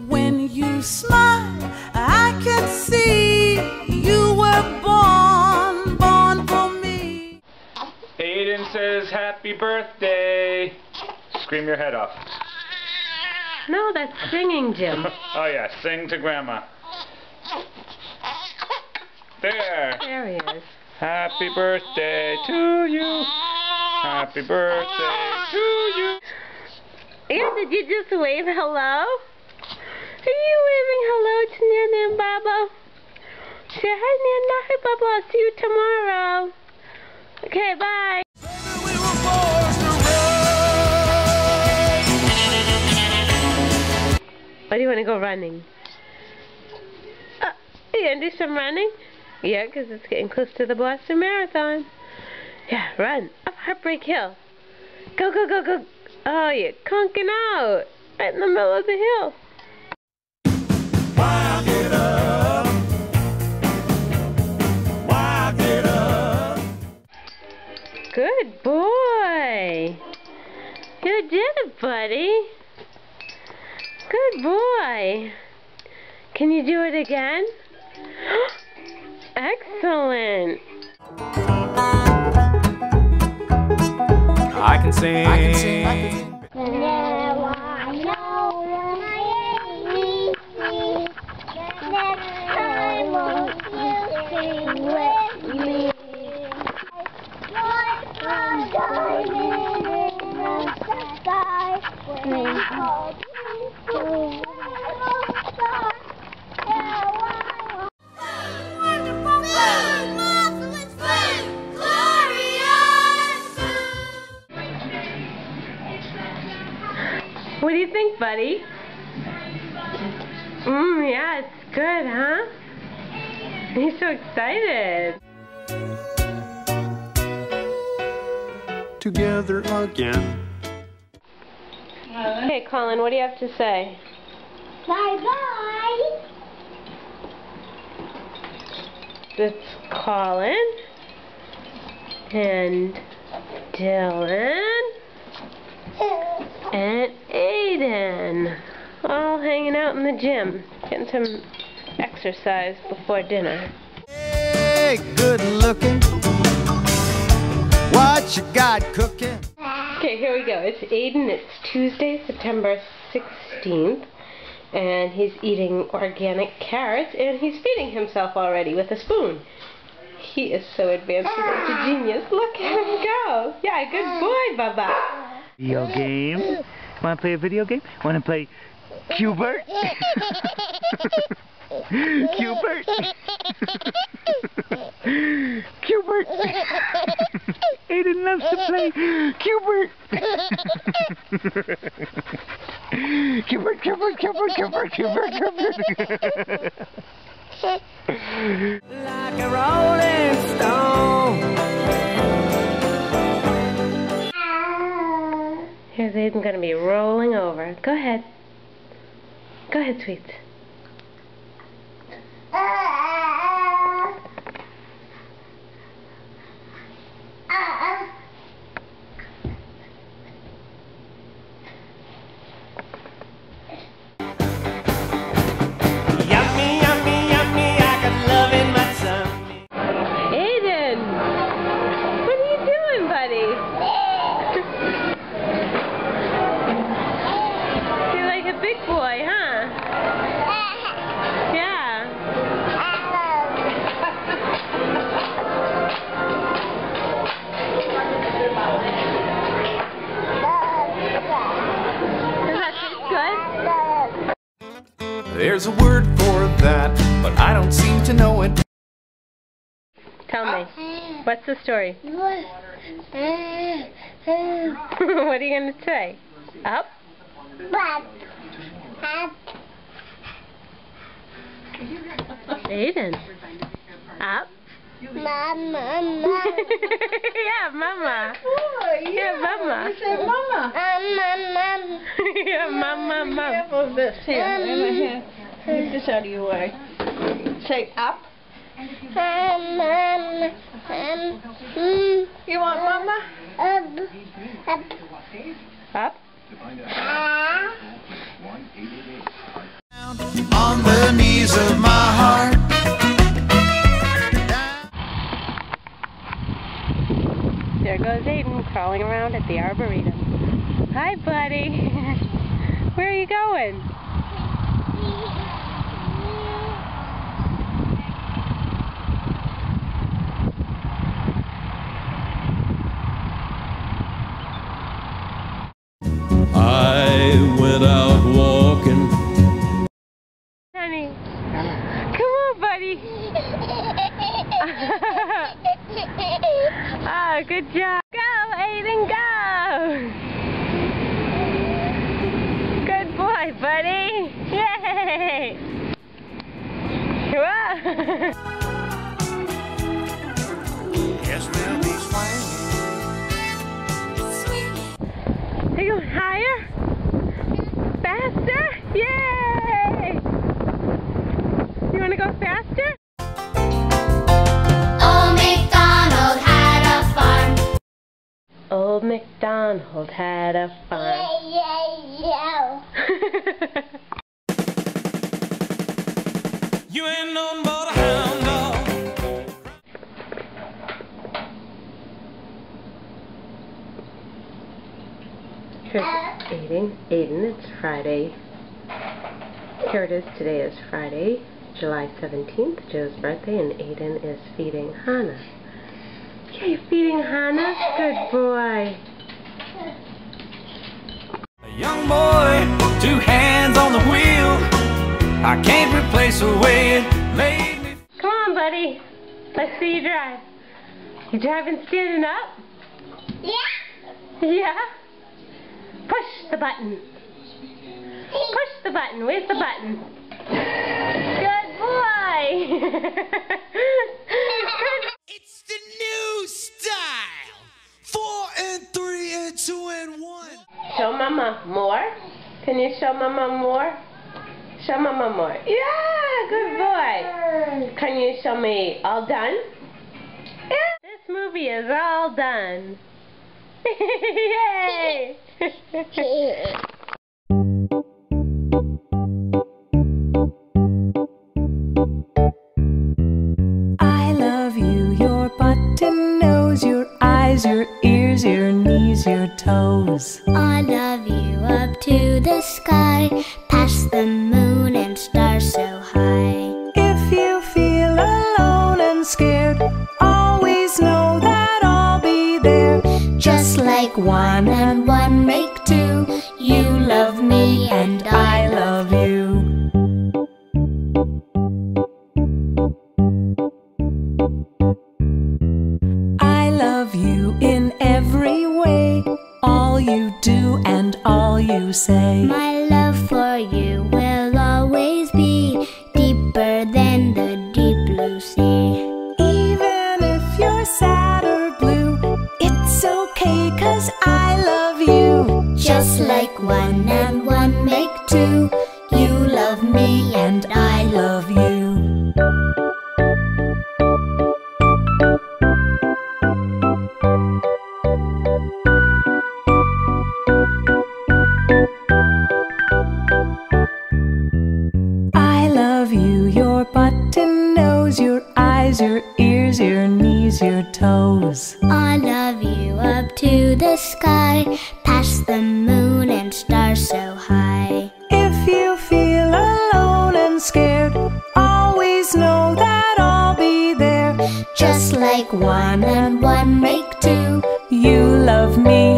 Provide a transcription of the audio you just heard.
When you smile, I can see you were born for me. Aiden says happy birthday. Scream your head off. No, that's singing, Jim. Oh yeah, sing to Grandma. There. There he is. Happy birthday to you. Happy birthday to you. Yeah, did you just wave hello? Are you waving hello to Nana and Baba? Say hi, Nana. Hi, Baba. I'll see you tomorrow. Okay, bye. Why do you want to go running? You gonna do some running? Yeah, because it's getting close to the Boston Marathon. Yeah, run. Up Heartbreak Hill. Go, go, go, go. Oh, you're conking out. Right in the middle of the hill. Why get up? Why get up? Good boy. You did it, buddy. Good boy. Can you do it again? Excellent. I can sing. I can sing. I can sing. What do you think, buddy? Yeah, it's good, huh? He's so excited. Together again. Hey, Colin, what do you have to say? Bye-bye. It's Colin and Dylan and Aiden, all hanging out in the gym, getting some exercise before dinner. Hey, good looking. What you got cooking? Okay, here we go. It's Aiden. It's Tuesday, September 16th, and he's eating organic carrots, and he's feeding himself already with a spoon. He is so advanced. He's such a genius. Look at him go. Yeah, good boy, Baba. Video game? Want to play a video game? Want to play Q*bert? Q*bert? Q*bert! Aiden loves to play Q*bert! Q*bert, Q*bert, Q*bert, Q*bert, Q*bert, Q*bert! Like a rolling stone. Here's Aiden going to be rolling over. Go ahead. Go ahead, sweets. There's a word for that, but I don't seem to know it. Tell me. What's the story? What are you going to say? Up? Up. Aiden. Up? Mama. Yeah, Mama. Oh, yeah, Mama. You said Mama. Mama. Yeah, Mama, Mama. Careful this here. Take this out of your way. Say up. You want mama? Up. On the knees of my heart. There goes Aiden crawling around at the Arboretum. Hi, buddy. Where are you going? I went out walking. Honey, come on, buddy. Oh, good job. Go, Aiden, go. Good boy, buddy. Yay. Whoa. Yes, we'll be swinging. Are you going higher? Faster? Yay! You want to go faster? Old MacDonald had a farm. Old MacDonald had a farm. You ain't nothing but a hound dog. Here's Aiden. Aiden, it's Friday. Here it is. Today is Friday, July 17th, Joe's birthday, and Aiden is feeding Hannah. Yay, feeding Hannah? Good boy. A young boy, 2 hands on the wheel. I can't replace the way it made me. Come on, buddy. Let's see you drive. You driving standing up? Yeah. Yeah? Push the button. Push the button. Where's the button? Good boy. It's the new style. 4 and 3 and 2 and 1. Show Mama more. Can you show Mama more? Show Mama more. Yeah, good boy. Can you show me all done? Yeah. This movie is all done. Yay! I love you, your button nose, your eyes, your ears, your knees, your toes. I love you up to the sky, past the moon and stars so high. If you feel alone and scared, always know that I'll be there. Just like 1 and 1 make 2, you love me and I love you. I love you in every way, all you do and all you say. My love for you will always be deeper than the deep blue sea. Even if you're sad or blue, it's okay 'cause I love you. Just like 1 and 1 make 2, you love me and I love you. I love you, your button nose, your eyes, your ears, your knees, your toes. I love you up to the sky, past the moon and stars so high. If you feel alone and scared, always know that I'll be there. Just like 1 and 1 make 2, You love me